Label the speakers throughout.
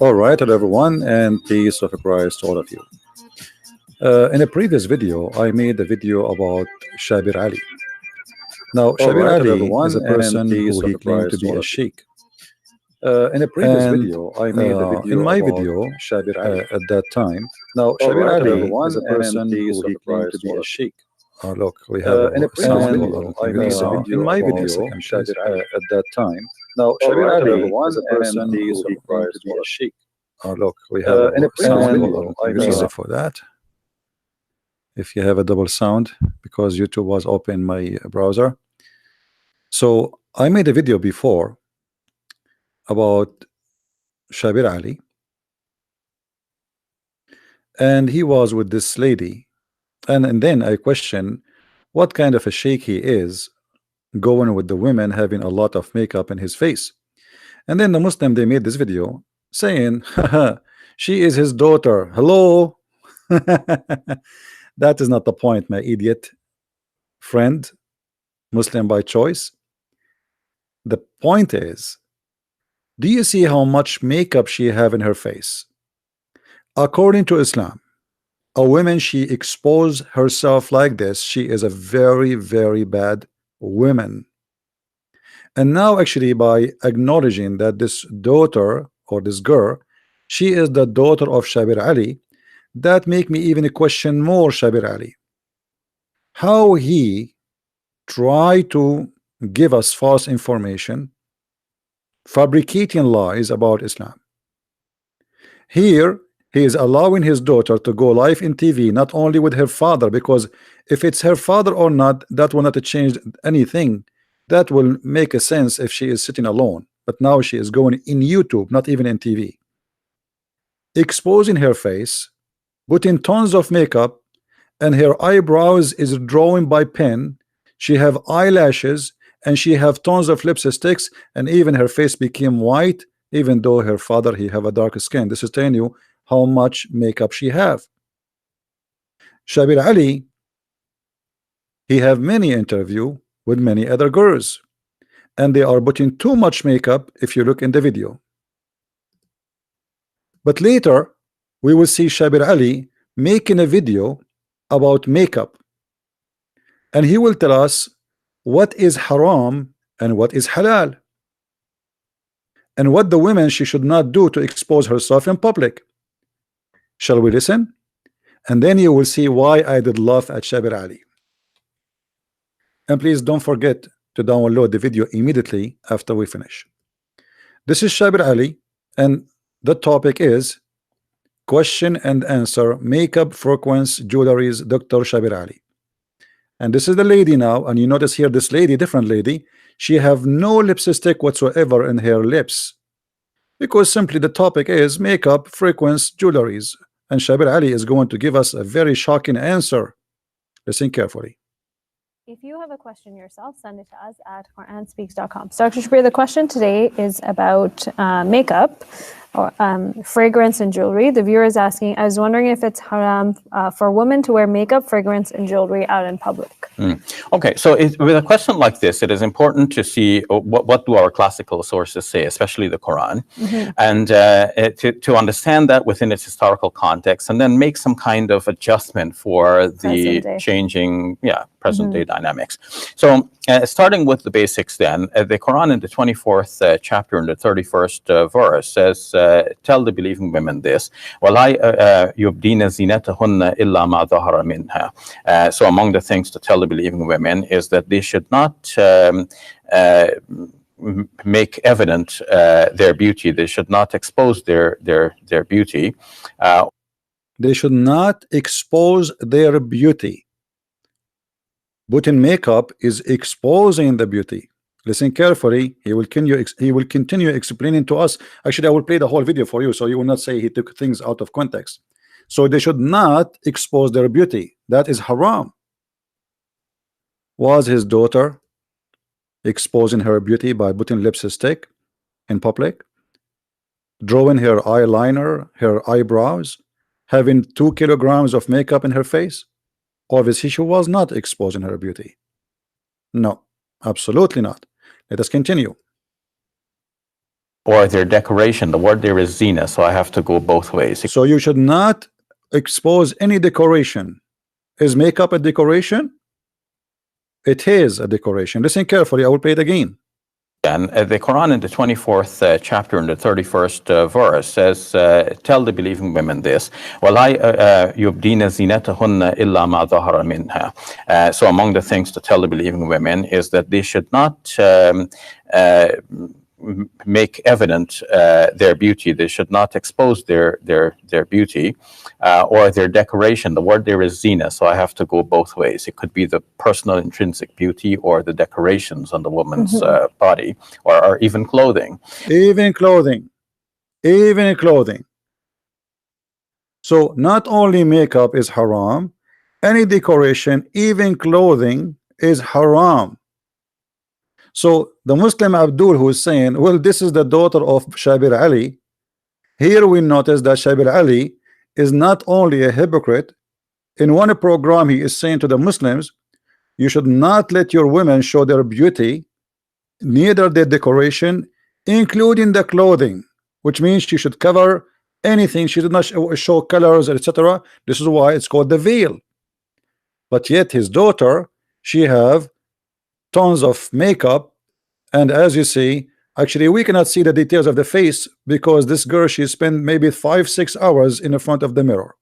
Speaker 1: All right, hello everyone, and peace of Christ to all of you. In a previous video, I made a video about Shabir Ali. Now, Shabir
Speaker 2: right,
Speaker 1: Ali
Speaker 2: everyone,
Speaker 1: is a
Speaker 2: and
Speaker 1: person
Speaker 2: peace
Speaker 1: who
Speaker 2: of
Speaker 1: he claimed to
Speaker 2: Christ to
Speaker 1: be
Speaker 2: all
Speaker 1: a
Speaker 2: of you.
Speaker 1: sheikh.
Speaker 2: In a previous
Speaker 1: And
Speaker 2: video, I made a video
Speaker 1: in my
Speaker 2: about
Speaker 1: video
Speaker 2: Shabir Ali.
Speaker 1: at that time, now
Speaker 2: All
Speaker 1: Shabir
Speaker 2: right,
Speaker 1: Ali
Speaker 2: everyone,
Speaker 1: is a
Speaker 2: and
Speaker 1: person
Speaker 2: peace
Speaker 1: who
Speaker 2: of
Speaker 1: he claimed to
Speaker 2: Christ to
Speaker 1: be
Speaker 2: all
Speaker 1: a
Speaker 2: of you.
Speaker 1: sheikh. Look, we have
Speaker 2: In a
Speaker 1: a
Speaker 2: previous
Speaker 1: sound.
Speaker 2: video,
Speaker 1: Hold on,
Speaker 2: I
Speaker 1: can you
Speaker 2: made
Speaker 1: release
Speaker 2: a
Speaker 1: it?
Speaker 2: video
Speaker 1: In my
Speaker 2: about
Speaker 1: video, second, please.
Speaker 2: Shabir Ali.
Speaker 1: At that time, now
Speaker 2: All
Speaker 1: Shabir
Speaker 2: right,
Speaker 1: Ali
Speaker 2: everyone,
Speaker 1: is a
Speaker 2: and
Speaker 1: person
Speaker 2: peace
Speaker 1: who
Speaker 2: of
Speaker 1: he claimed to
Speaker 2: Christ
Speaker 1: be
Speaker 2: to all
Speaker 1: a
Speaker 2: of you.
Speaker 1: sheikh. Look, we have
Speaker 2: In a
Speaker 1: a
Speaker 2: previous
Speaker 1: sound.
Speaker 2: video,
Speaker 1: Hold on,
Speaker 2: I
Speaker 1: can you
Speaker 2: made
Speaker 1: release
Speaker 2: a
Speaker 1: it for that? If you have a double sound, because YouTube was open in my browser. So I made a video before about Shabir Ali, and he was with this lady, and then I question what kind of a sheikh he is, going with the women having a lot of makeup in his face. And then the Muslim, they made this video saying, haha, she is his daughter. Hello. That is not the point, my idiot friend, Muslim by choice. The point is, do you see how much makeup she have in her face? According to Islam, a woman, she expose herself like this, she is a very, very bad woman. And now actually, by acknowledging that this daughter or this girl, she is the daughter of Shabir Ali, that make me even question more Shabir Ali, how he try to give us false information, fabricating lies about Islam. Here he is allowing his daughter to go live in TV, not only with her father, because if it's her father or not, that will not change anything. That will make a sense if she is sitting alone, but now she is going in YouTube, not even in TV, exposing her face, putting tons of makeup, and her eyebrows is drawn by pen. She have eyelashes, and she have tons of lipsticks, and even her face became white, even though her father, he have a dark skin. This is telling you how much makeup she have. Shabir Ali, he have many interview with many other girls, and they are putting too much makeup if you look in the video. But later we will see Shabir Ali making a video about makeup, and he will tell us what is haram and what is halal, and what the woman she should not do to expose herself in public. Shall we listen? And then you will see why I did laugh at Shabir Ali. And please don't forget to download the video immediately after we finish. This is Shabir Ali, and the topic is question and answer makeup frequency jewelries, Dr. Shabir Ali. And this is the lady now, and you notice here this lady, different lady, she have no lipstick whatsoever in her lips, because simply the topic is makeup frequency jewelries, and Shabir Ali is going to give us a very shocking answer. Listen carefully.
Speaker 3: If you have a question yourself, send it to us at QuranSpeaks.com. So Dr. Shabir, the question today is about makeup or fragrance and jewelry. The viewer is asking, I was wondering if it's haram for women to wear makeup, fragrance, and jewelry out in public.
Speaker 2: Okay, so with a question like this, it is important to see what do our classical sources say, especially the Quran, and to understand that within its historical context, and then make some kind of adjustment for the changing, present-day dynamics. So starting with the basics then, the Quran in the 24th chapter in the 31st verse says, tell the believing women this, وَلَا يُبْدِينَ زِينَتَهُنَّ إِلَّا مَا ظَهَرَ مِنْهَا. So among the things to tell the believing women is that they should not make evident their beauty. They should not expose their beauty.
Speaker 1: They should not expose their beauty. Putting makeup is exposing the beauty. Listen carefully. He will continue explaining to us. Actually, I will play the whole video for you, so you will not say he took things out of context. So they should not expose their beauty. That is haram. Was his daughter exposing her beauty by putting lipstick in public, drawing her eyeliner, her eyebrows, having 2 kilograms of makeup in her face? Obviously she was not exposing her beauty. No, absolutely not. Let us continue.
Speaker 2: or their decoration. The word there is zina, so I have to go both ways.
Speaker 1: So you should not expose any decoration. Is makeup a decoration? It is a decoration. Listen carefully, I will play it again.
Speaker 2: And the Quran in the 24th chapter in the 31st verse says, tell the believing women this, وَلَا يُبْدِينَ زِينَتَهُنَّ إِلَّا مَا ظَهَرَ مِنْهَا. So among the things to tell the believing women is that they should not make evident their beauty. They should not expose their beauty or their decoration. The word there is zina, so I have to go both ways. It could be the personal intrinsic beauty or the decorations on the woman's body, or even clothing.
Speaker 1: Even clothing. Even clothing. So not only makeup is haram, any decoration, even clothing, is haram. So the Muslim Abdul, who is saying, well, this is the daughter of Shabir Ali, here we notice that Shabir Ali is not only a hypocrite. In one program he is saying to the Muslims, you should not let your women show their beauty, neither their decoration, including the clothing, which means she should cover anything. She did not show colors, etc. This is why it's called the veil. But yet his daughter, she have tons of makeup, and as you see, actually we cannot see the details of the face because this girl, she spent maybe 5-6 hours in the front of the mirror.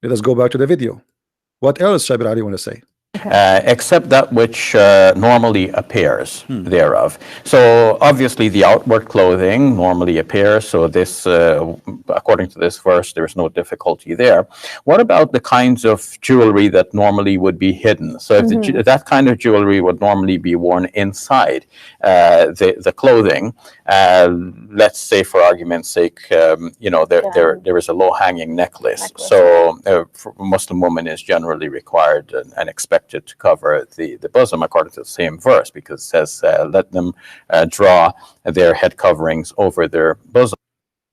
Speaker 1: Let us go back to the video. What else Shabir Ali want to say?
Speaker 2: Except that which normally appears thereof. So obviously the outward clothing normally appears, so this according to this verse there's no difficulty there. What about the kinds of jewelry that normally would be hidden? So if that kind of jewelry would normally be worn inside the clothing, let's say for argument's sake, you know, there is a low-hanging necklace. So a Muslim woman is generally required and expected to cover the bosom according to the same verse, because it says let them draw their head coverings over their bosom.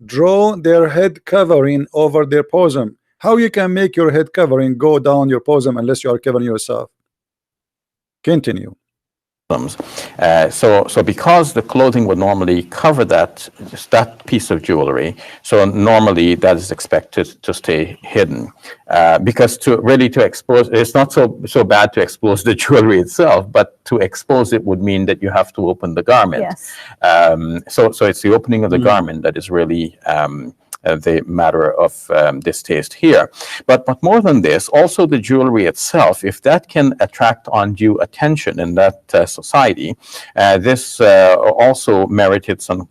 Speaker 1: Draw their head covering over their bosom. How you can make your head covering go down your bosom unless you are covering yourself? Continue.
Speaker 2: So because the clothing would normally cover that piece of jewelry, so normally that is expected to stay hidden, because to expose, it's not so bad to expose the jewelry itself, but to expose it would mean that you have to open the garment.
Speaker 3: Yes.
Speaker 2: So it's the opening of the garment that is really the matter of distaste here. But more than this, also the jewelry itself, if that can attract undue attention in that society, this also merited some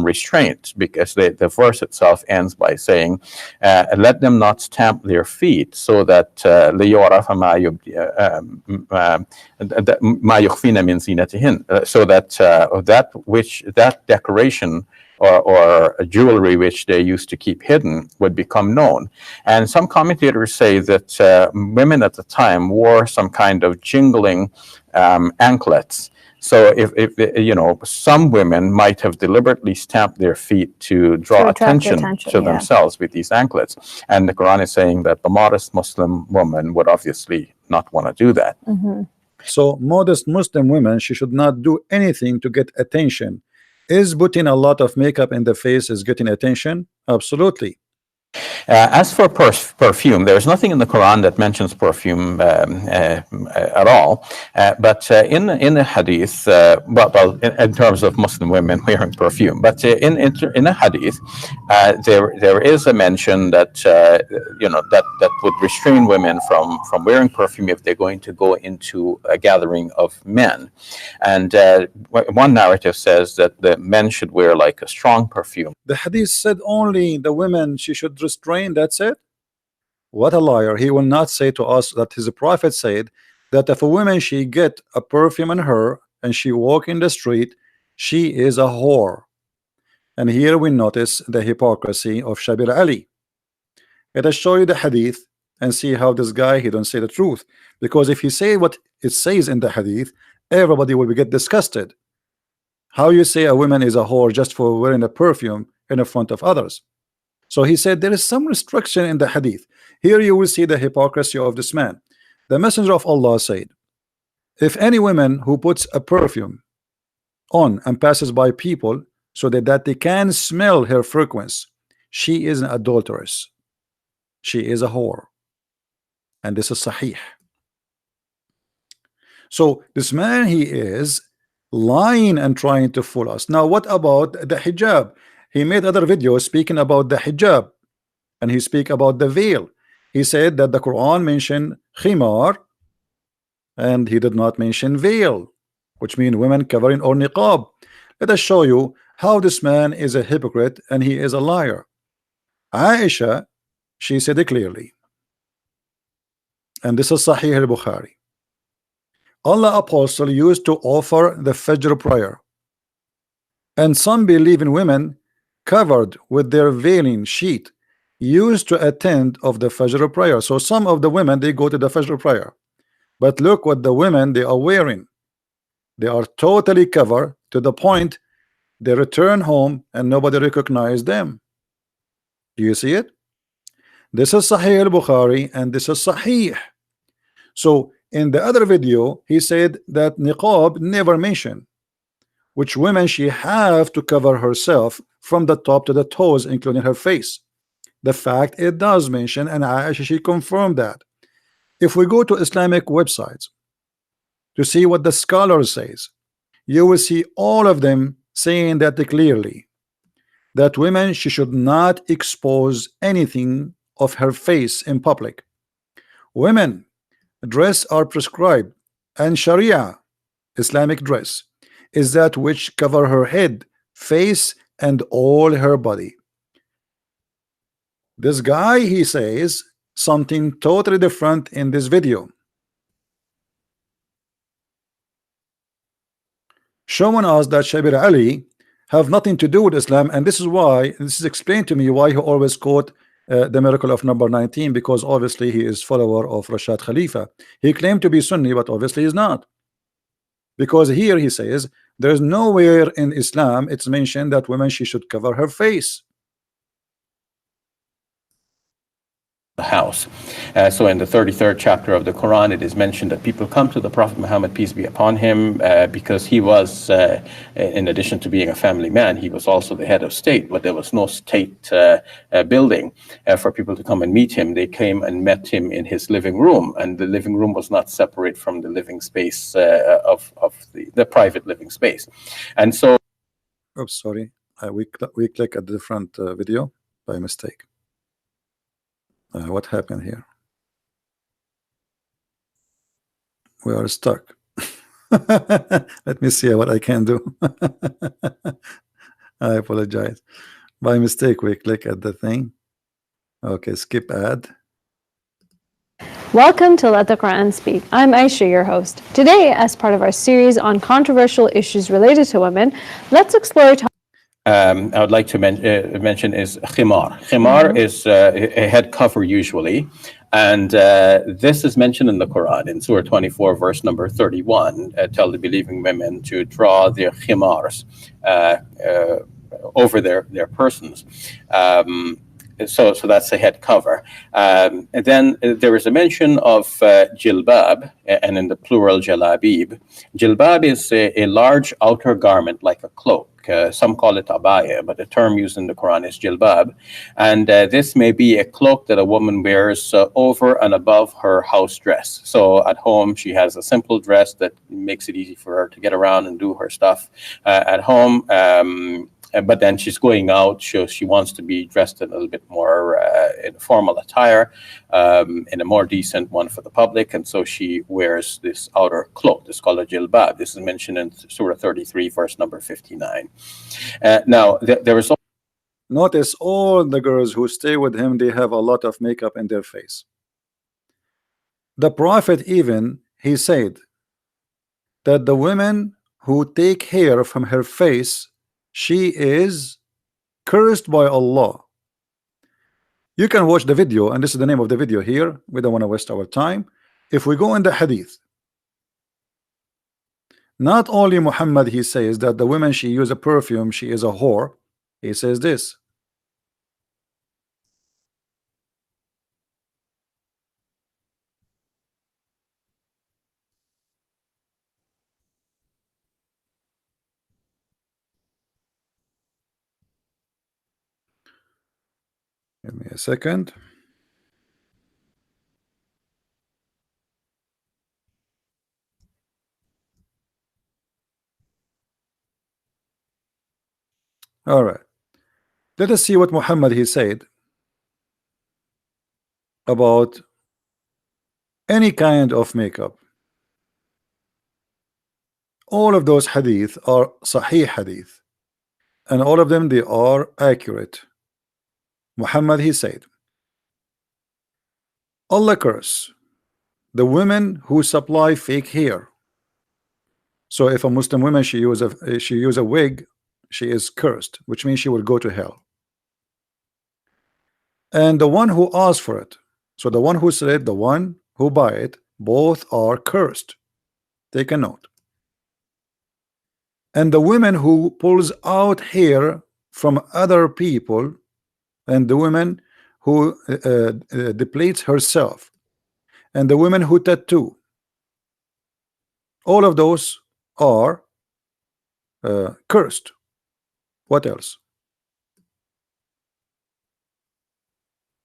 Speaker 2: restraint, because the verse itself ends by saying, let them not stamp their feet, so that so that decoration or jewelry which they used to keep hidden would become known. And some commentators say that women at the time wore some kind of jingling anklets. So if you know, some women might have deliberately stamped their feet to draw attention to themselves with these anklets. And the Quran is saying that the modest Muslim woman would obviously not want to do that.
Speaker 1: So modest Muslim women, she should not do anything to get attention. Is putting a lot of makeup in the face is getting attention? Absolutely.
Speaker 2: As for perfume, there's nothing in the Quran that mentions perfume at all. But in the hadith, in terms of Muslim women wearing perfume, but in a hadith, there is a mention that you know, that would restrain women from wearing perfume if they're going to go into a gathering of men. And one narrative says that the men should wear like a strong perfume.
Speaker 1: The hadith said only the women she should restrain, that's it? What a liar. He will not say to us that his prophet said that if a woman she get a perfume on her and she walk in the street, she is a whore. And here we notice the hypocrisy of Shabir Ali. Let us show you the hadith and see how this guy, he don't say the truth. Because if he say what it says in the hadith, everybody will get disgusted. How you say a woman is a whore just for wearing a perfume in the front of others? So he said there is some restriction in the hadith. Here you will see the hypocrisy of this man. The Messenger of Allah said, if any woman who puts a perfume on and passes by people so that they can smell her fragrance, she is an adulteress. She is a whore. And this is sahih. So this man, he is lying and trying to fool us. Now what about the hijab? He made other videos speaking about the hijab, and he speak about the veil. He said that the Quran mentioned khimar and he did not mention veil, which means women covering or niqab. Let us show you how this man is a hypocrite and he is a liar. Aisha, she said it clearly, and this is Sahih al-Bukhari. Allah apostle used to offer the Fajr prayer, and some believing women covered with their veiling sheet used to attend of the Fajr prayer. So some of the women, they go to the Fajr prayer, but look what the women they are wearing. They are totally covered to the point they return home and nobody recognized them. Do you see it? This is Sahih al-Bukhari and this is Sahih. So in the other video he said that niqab never mentioned, which women she have to cover herself from the top to the toes including her face. The fact it does mention, and Aisha she confirmed that. If we go to Islamic websites to see what the scholars says, you will see all of them saying that clearly, that women she should not expose anything of her face in public. Women dress are prescribed, and Sharia Islamic dress is that which cover her head, face, and all her body. This guy, he says something totally different in this video, showing us that Shabir Ali have nothing to do with Islam, and this is why this is explained to me why he always quote the miracle of number 19, because obviously he is follower of Rashad Khalifa. He claimed to be Sunni, but obviously he's not, because here he says there is nowhere in Islam it's mentioned that women she should cover her face.
Speaker 2: The house. So in the 33rd chapter of the Quran, it is mentioned that people come to the Prophet Muhammad, peace be upon him, because he was, in addition to being a family man, he was also the head of state, but there was no state building for people to come and meet him. They came and met him in his living room, and the living room was not separate from the living space of the private living space. And so...
Speaker 1: Oops, sorry. We click a different video by mistake. What happened here? We are stuck. Let me see what I can do. I apologize. By mistake, we click at the thing. Okay, skip ad.
Speaker 3: Welcome to Let the Quran Speak. I'm Aisha, your host. Today, as part of our series on controversial issues related to women, let's explore
Speaker 2: I would like to mention is khimar. Khimar is a head cover usually, and this is mentioned in the Quran in Surah 24, verse number 31. Tell the believing women to draw their khimars over their persons. So that's a head cover. And then there is a mention of jilbab, and in the plural jalabib. Jilbab is a large outer garment like a cloak. Some call it abaya, but the term used in the Quran is jilbab. And this may be a cloak that a woman wears over and above her house dress. So at home, she has a simple dress that makes it easy for her to get around and do her stuff at home. But then she's going out, she wants to be dressed in a little bit more in formal attire, in a more decent one for the public, and so she wears this outer cloak. This is called a jilbab. This is mentioned in Surah 33, verse number 59. Now, there is...
Speaker 1: Notice all the girls who stay with him, they have a lot of makeup in their face. The Prophet even, he said that the women who take hair from her face, she is cursed by Allah. You can watch the video, and this is the name of the video here. We don't want to waste our time. If we go in the hadith, not only Muhammad, he says that the women she use a perfume, she is a whore. He says this. Give me a second. All right. Let us see what Muhammad he said about any kind of makeup. All of those hadith are sahih hadith, and all of them they are accurate. Muhammad he said, Allah curse the women who supply fake hair. So if a Muslim woman she use a wig, she is cursed, which means she will go to hell. And the one who asks for it, so the one who said, the one who buy it, both are cursed. Take a note. And the women who pulls out hair from other people, and the women who depletes herself, and the women who tattoo, all of those are cursed. What else?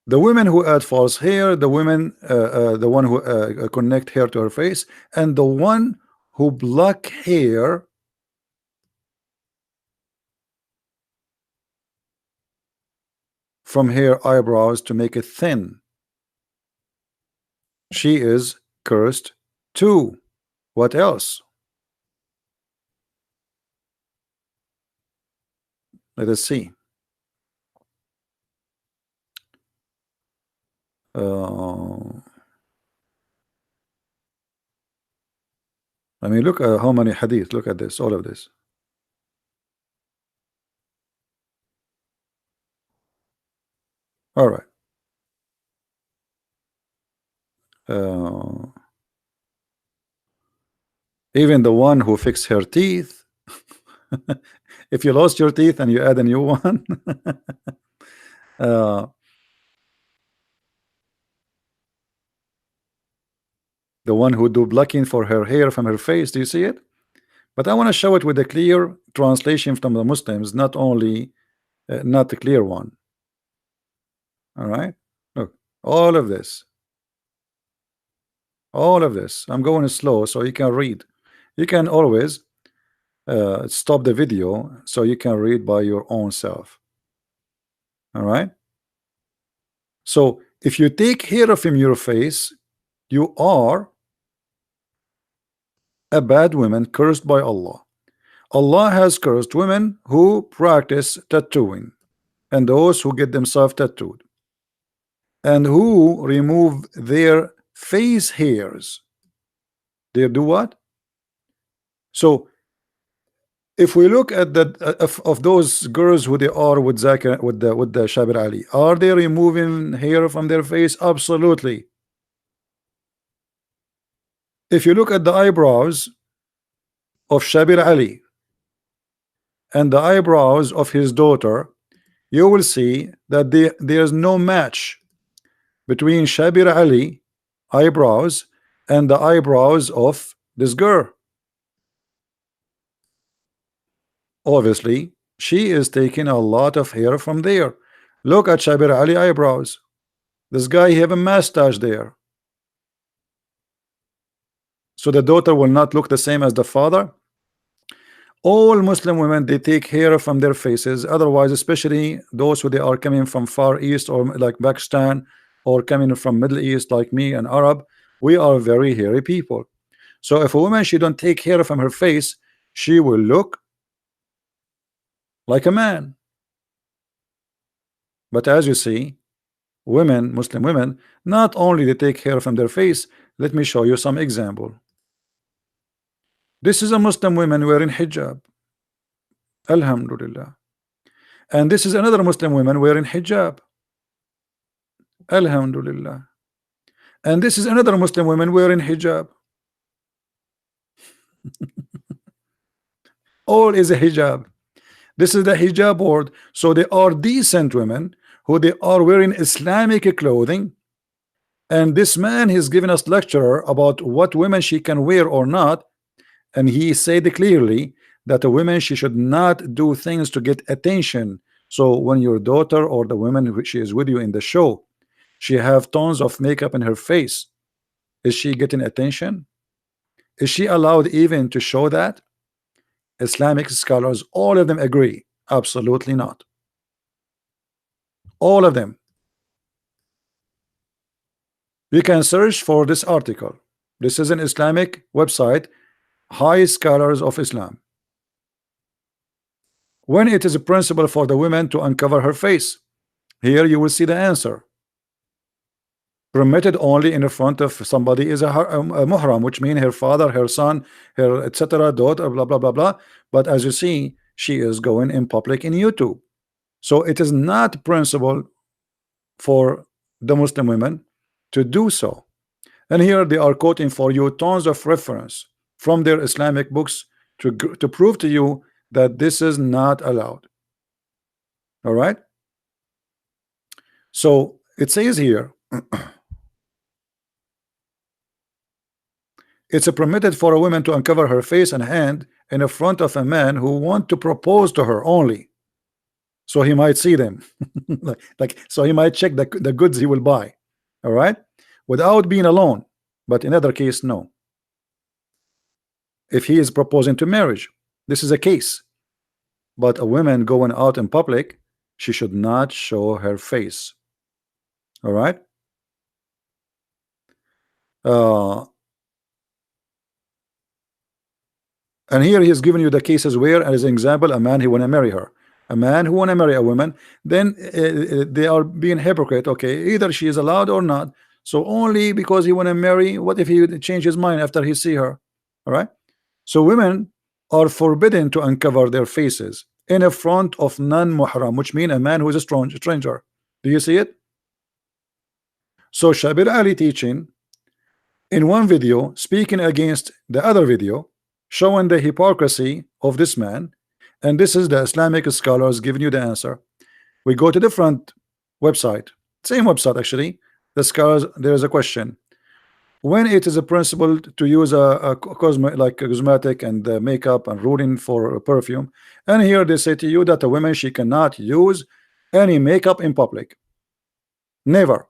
Speaker 1: The women who add false hair, the women, the one who connect hair to her face, and the one who block hair from her eyebrows to make it thin. She is cursed too. What else? Let us see. I mean, look at how many hadith. Look at this, all of this. All right. Even the one who fixed her teeth. If you lost your teeth and you add a new one. The one who do blocking for her hair from her face. Do you see it? But I want to show it with a clear translation from the Muslims, not only not the clear one. All right, look, all of this, I'm going slow so you can read. You can always stop the video so you can read by your own self. All right, so if you take hair from your face, you are a bad woman cursed by Allah. Allah has cursed women who practice tattooing and those who get themselves tattooed and who remove their face hairs. They do what? So if we look at that of those girls who they are with Zakir, with the Shabir Ali, are they removing hair from their face? Absolutely. If you look at the eyebrows of Shabir Ali and the eyebrows of his daughter, you will see that there's no match between Shabir Ali eyebrows and the eyebrows of this girl. Obviously, she is taking a lot of hair from there. Look at Shabir Ali eyebrows. This guy have a mustache there. So the daughter will not look the same as the father. All Muslim women, they take hair from their faces. Otherwise, especially those who they are coming from Far East or like Pakistan, or coming from Middle East like me and Arab, we are very hairy people. So if a woman she don't take hair from her face, she will look like a man. But as you see, women, Muslim women, not only they take hair from their face. Let me show you some example. This is a Muslim woman wearing hijab. Alhamdulillah. And this is another Muslim woman wearing hijab. Alhamdulillah. And this is another Muslim woman wearing hijab. All is a hijab. This is the hijab word. So they are decent women who they are wearing Islamic clothing. And this man is giving us lecture about what women she can wear or not. And he said clearly that a woman she should not do things to get attention So when your daughter or the woman who she is with you in the show, she have tons of makeup in her face, is she getting attention? Is she allowed even to show that? Islamic scholars, all of them agree, absolutely not. All of them. You can search for this article. This is an Islamic website, High Scholars of Islam. When it is a principle for the woman to uncover her face, here you will see the answer. Permitted only in the front of somebody is a muhram, which means her father, her son, her etc. daughter, blah blah blah blah. But as you see, she is going in public in YouTube. So it is not principle for the Muslim women to do so. And here they are quoting for you tons of reference from their Islamic books to prove to you that this is not allowed. All right. So it says here, it's permitted for a woman to uncover her face and hand in the front of a man who want to propose to her only, so he might see them, so he might check the goods he will buy. All right, without being alone. But in other case, no. If he is proposing to marriage, this is a case. But a woman going out in public, she should not show her face. All right. And here he is giving you the cases where, as an example, a man who want to marry her, a man who want to marry a woman, then they are being hypocrite. Okay, either she is allowed or not. So only because he want to marry, what if he change his mind after he see her? All right. So women are forbidden to uncover their faces in a front of non-muhram, which means a man who is a stranger. Do you see it? So Shabir Ali teaching in one video, speaking against the other video, showing the hypocrisy of this man, and this is the Islamic scholars giving you the answer. We go to the front website, same website actually. The scholars, there is a question: when it is a principle to use a cosmetic and makeup and ruling for perfume, and here they say to you that a woman, she cannot use any makeup in public. Never.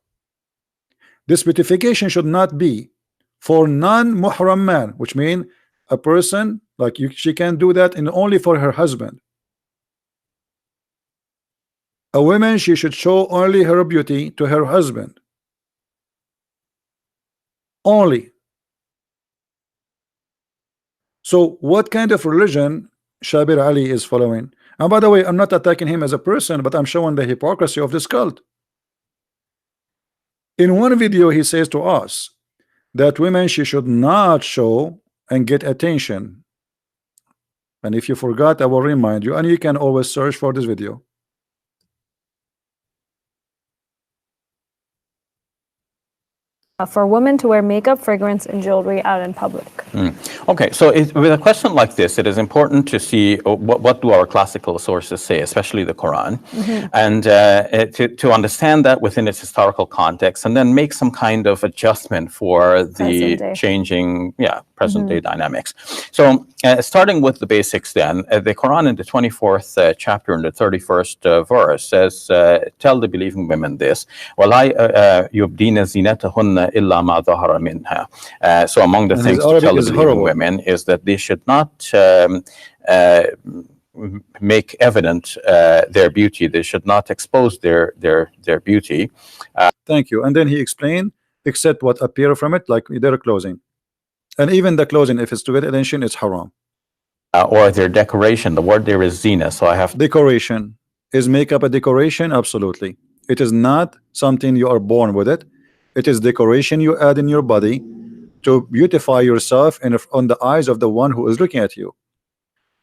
Speaker 1: This beautification should not be for non-muhram man, which means a person like you, she can do that and only for her husband. A woman, she should show only her beauty to her husband. Only. So what kind of religion Shabir Ali is following? And by the way, I'm not attacking him as a person, but I'm showing the hypocrisy of this cult. In one video he says to us that women, she should not show and get attention. And if you forgot, I will remind you, and you can always search for this video.
Speaker 3: For women to wear makeup, fragrance, and jewelry out in public.
Speaker 2: Okay, so with a question like this, it is important to see what do our classical sources say, especially the Quran, and to understand that within its historical context, and then make some kind of adjustment for the changing, present-day dynamics. So, starting with the basics, then the Quran in the 24th chapter in the 31st verse says, "Tell the believing women this: وَلَا يُبْدِينَ زِينَتَهُنَّ إِلَّا مَا ظَهَرَ مِنْهَا." So, among the things to tell the believing women is that they should not make evident their beauty. They should not expose their beauty.
Speaker 1: Thank you. And then he explained, except what appear from it, like their clothing. And even the clothing, if it's to get attention, it's haram.
Speaker 2: Or their decoration. The word there is zina. So I have
Speaker 1: decoration. Is makeup a decoration? Absolutely. It is not something you are born with it. It is decoration you add in your body to beautify yourself on the eyes of the one who is looking at you.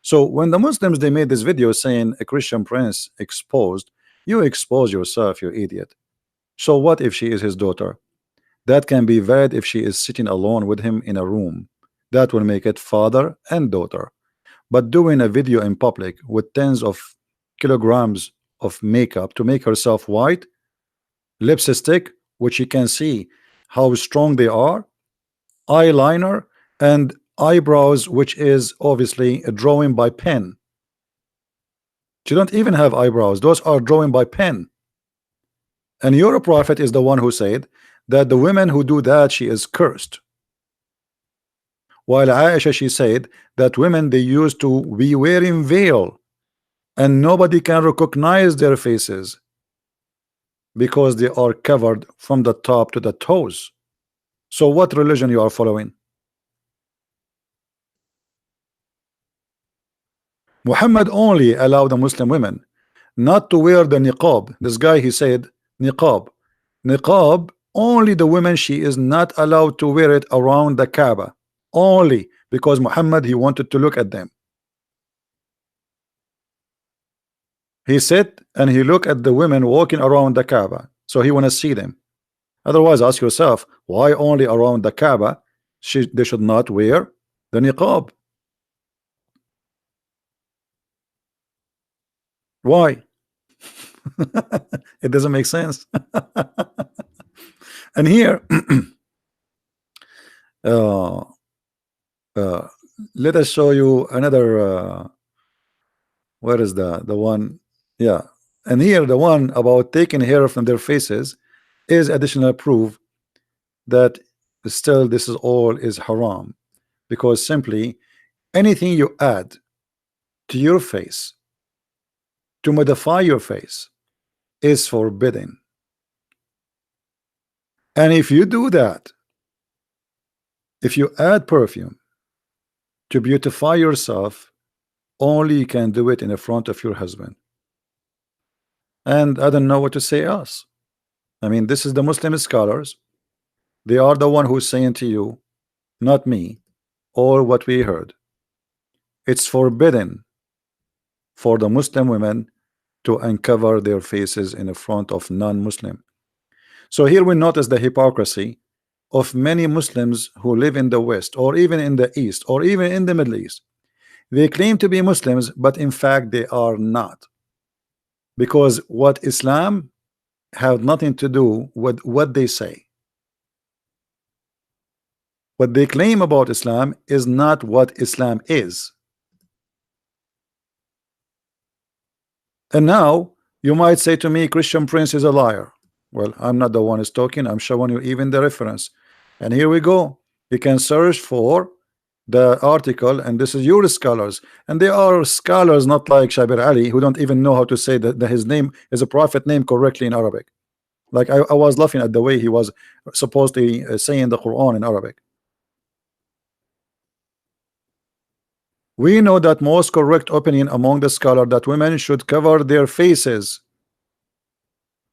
Speaker 1: So when the Muslims, they made this video saying a Christian prince exposed, you expose yourself, you idiot. So what if she is his daughter? That can be valid if she is sitting alone with him in a room. That will make it father and daughter. But doing a video in public with tens of kilograms of makeup to make herself white, lipstick, which you can see how strong they are, eyeliner, and eyebrows, which is obviously a drawing by pen. She don't even have eyebrows. Those are drawn by pen. And your prophet is the one who said that the women who do that, she is cursed. While Aisha, she said that women, they used to be wearing veil and nobody can recognize their faces because they are covered from the top to the toes. So what religion you are following? Muhammad only allowed the Muslim women not to wear the niqab. This guy, he said niqab. Niqab, only the women, she is not allowed to wear it around the Kaaba. Only because Muhammad, he wanted to look at them. He sit and he look at the women walking around the Kaaba, so he want to see them. Otherwise, ask yourself, why only around the Kaaba they should not wear the niqab? Why? It doesn't make sense. And here let us show you another where is the one? Yeah, and here the one about taking hair from their faces is additional proof that still this is all is haram, because simply anything you add to your face to modify your face is forbidden. And if you do that, if you add perfume to beautify yourself, only you can do it in the front of your husband. And I don't know what to say else. I mean, this is the Muslim scholars. They are the one who's saying to you, not me, or what we heard. It's forbidden for the Muslim women to uncover their faces in the front of non-Muslim. So here we notice the hypocrisy of many Muslims who live in the West, or even in the East, or even in the Middle East. They claim to be Muslims, but in fact they are not, because what Islam have nothing to do with what they say. What they claim about Islam is not what Islam is. And now you might say to me, Christian Prince is a liar. Well, I'm not the one who's talking. I'm showing you even the reference. And here we go. You can search for the article, and this is your scholars, and they are scholars not like Shabir Ali, who don't even know how to say that his name is a prophet name correctly in Arabic. Like I was laughing at the way he was supposed to saying the Quran in Arabic. We know that most correct opinion among the scholar that women should cover their faces,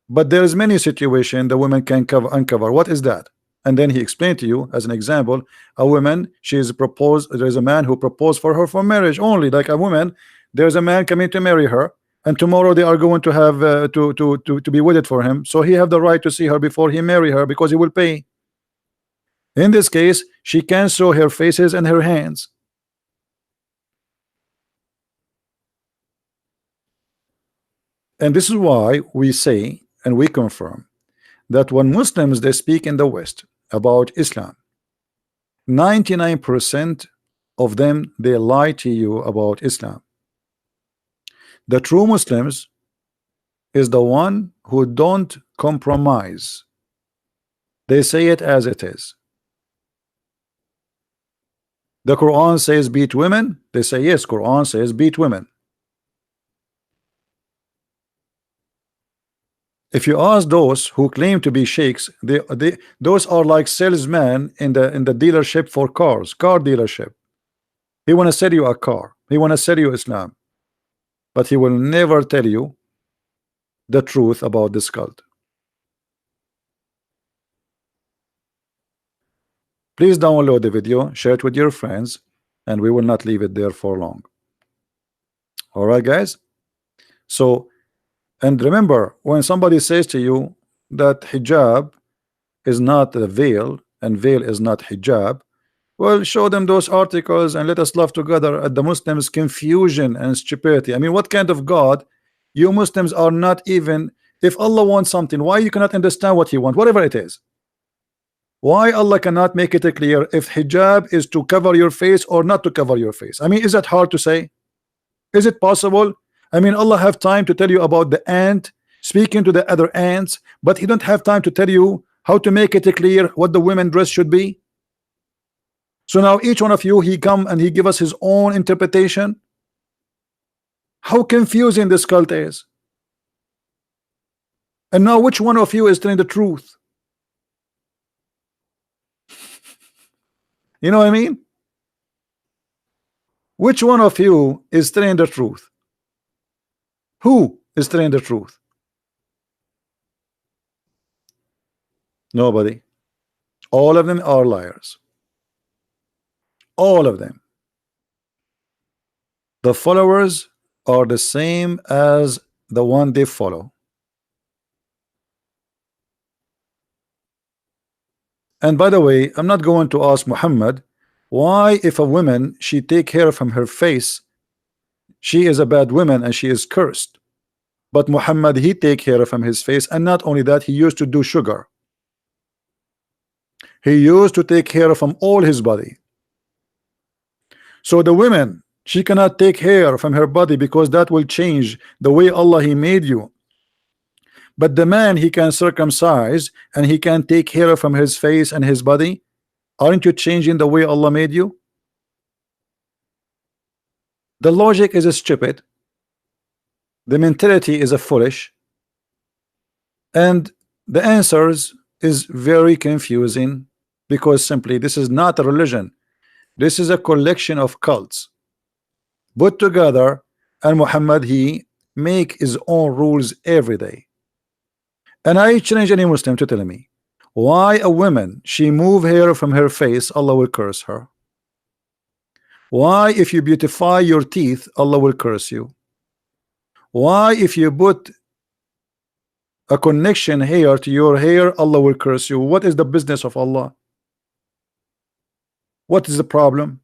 Speaker 1: but there is many situation the women can uncover. What is that? And then he explained to you as an example, a woman, she is proposed, there's a man who proposed for her for marriage only. Like a woman, there's a man coming to marry her, and tomorrow they are going to have to be wedded for him, so he have the right to see her before he marry her, because he will pay. In this case, she can show her faces and her hands. And this is why we say and we confirm that when Muslims they speak in the West about Islam, 99% of them they lie to you about Islam. The true Muslims is the one who don't compromise. They say it as it is. The Quran says beat women. They say yes, Quran says beat women. If you ask those who claim to be sheikhs, those are like salesmen in the dealership for cars, car dealership. He want to sell you a car. He want to sell you Islam, but he will never tell you the truth about this cult. Please download the video, share it with your friends, and we will not leave it there for long. All right, guys. So, and remember, when somebody says to you that hijab is not a veil and veil is not hijab, well, show them those articles and let us laugh together at the Muslims' confusion and stupidity. I mean, what kind of God? You Muslims are not even, if Allah wants something, why you cannot understand what He wants, whatever it is? Why Allah cannot make it clear if hijab is to cover your face or not to cover your face? I mean, is that hard to say? Is it possible? I mean, Allah have time to tell you about the ant speaking to the other ants, but He don't have time to tell you how to make it clear what the women dress should be. So now each one of you, He come and He give us His own interpretation. How confusing this cult is. And now which one of you is telling the truth? You know what I mean? Which one of you is telling the truth? Who is telling the truth? Nobody. All of them are liars. All of them. The followers are the same as the one they follow. And by the way, I'm not going to ask Muhammad why, if a woman she take hair from her face, she is a bad woman and she is cursed. But Muhammad, he take hair from his face, and not only that, he used to do sugar. He used to take hair from all his body. So the women, she cannot take hair from her body because that will change the way Allah He made you. But the man, he can circumcise and he can take hair from his face and his body. Aren't you changing the way Allah made you? The logic is stupid. The mentality is a foolish. And the answers is very confusing, because simply this is not a religion. This is a collection of cults put together, and Muhammad, he make his own rules every day. And I challenge any Muslim to tell me why a woman she move hair from her face, Allah will curse her. Why if you beautify your teeth, Allah will curse you. Why if you put a connection hair to your hair, Allah will curse you. What is the business of Allah? What is the problem?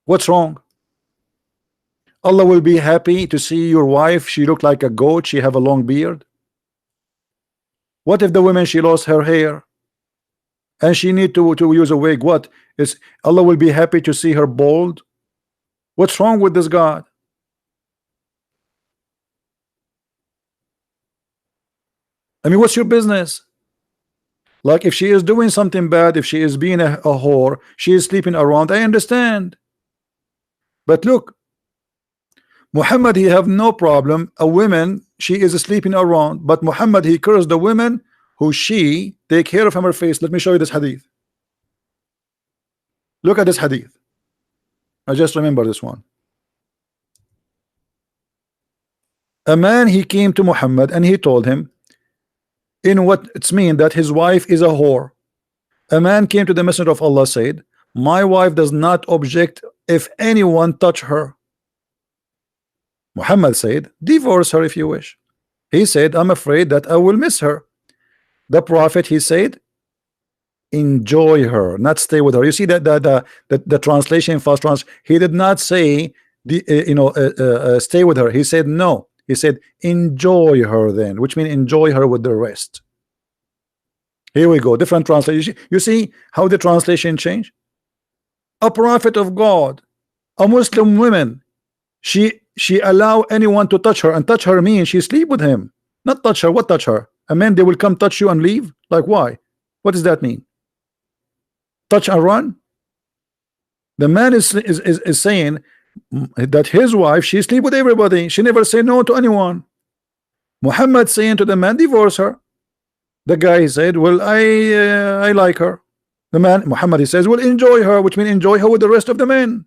Speaker 1: What's wrong? Allah will be happy to see your wife, she look like a goat, she have a long beard. What if the woman she lost her hair and she need to use a wig? What is Allah will be happy to see her bald? What's wrong with this God? I mean, what's your business? Like, if she is doing something bad, if she is being a whore, she is sleeping around, I understand. But look, Muhammad, he have no problem. A woman, she is sleeping around, but Muhammad, he cursed the women who she take hair from her face. Let me show you this hadith. Look at this hadith. I just remember this one. A man, he came to Muhammad and he told him in what it's mean that his wife is a whore. A man came to the Messenger of Allah, said, my wife does not object if anyone touch her. Muhammad said, divorce her if you wish. He said, I'm afraid that I will miss her. The Prophet, he said, enjoy her, not stay with her. You see that the translation, first translation, he did not say stay with her. He said no. He said enjoy her then, which means enjoy her with the rest. Here we go, different translation. You see how the translation changed? A prophet of God, a Muslim woman, she allow anyone to touch her, and touch her means she sleep with him. Not touch her. What touch her? A man, they will come touch you and leave? Like, why? What does that mean? Touch and run? The man is saying that his wife, she sleep with everybody, she never say no to anyone. Muhammad saying to the man, divorce her. The guy said, well, I like her. The man, Muhammad, he says, well, enjoy her, which means enjoy her with the rest of the men.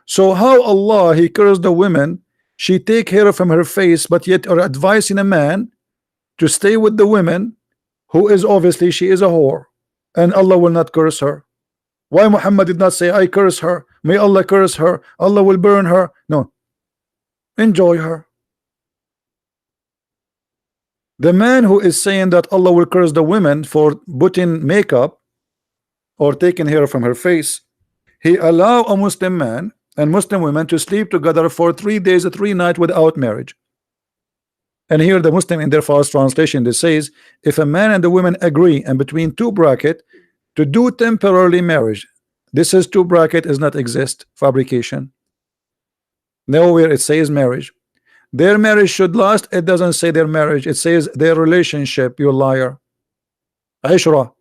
Speaker 1: So how Allah, he cursed the women, she take hair from her face, but yet are advising a man to stay with the women who is obviously she is a whore, and Allah will not curse her. Why Muhammad did not say I curse her, may Allah curse her, Allah will burn her? No, enjoy her. The man who is saying that Allah will curse the women for putting makeup or taking hair from her face, he allow a Muslim man and Muslim women to sleep together for 3 days and 3 nights without marriage. And here the Muslim in their first translation, they says, if a man and the woman agree and between 2 bracket to do temporarily marriage, this is 2 bracket is not exist, fabrication. Nowhere it says marriage. Their marriage should last. It doesn't say their marriage. It says their relationship. You liar. Aishra.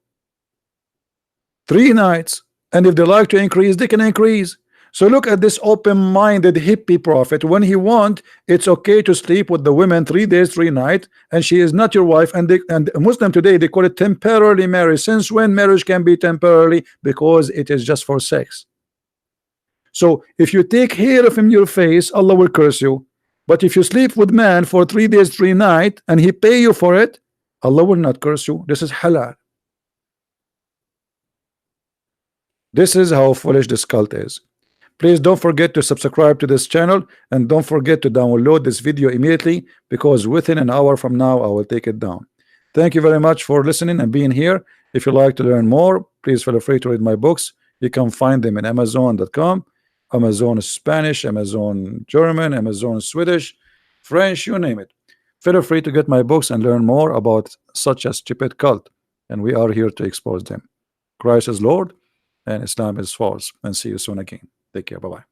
Speaker 1: 3 nights. And if they like to increase, they can increase. So look at this open-minded hippie prophet. When he want, it's okay to sleep with the women 3 days, 3 nights, and she is not your wife. And Muslim today, they call it temporarily marriage. Since when marriage can be temporarily? Because it is just for sex. So if you take hair from your face, Allah will curse you. But if you sleep with man for 3 days, 3 nights, and he pay you for it, Allah will not curse you. This is halal. This is how foolish this cult is. Please don't forget to subscribe to this channel, and don't forget to download this video immediately, because within an hour from now I will take it down. Thank you very much for listening and being here. If you like to learn more, please feel free to read my books. You can find them in Amazon.com, Amazon Spanish, Amazon German, Amazon Swedish, French, you name it. Feel free to get my books and learn more about such a stupid cult, and we are here to expose them. Christ is Lord and Islam is false. And see you soon again. Take care. Bye-bye.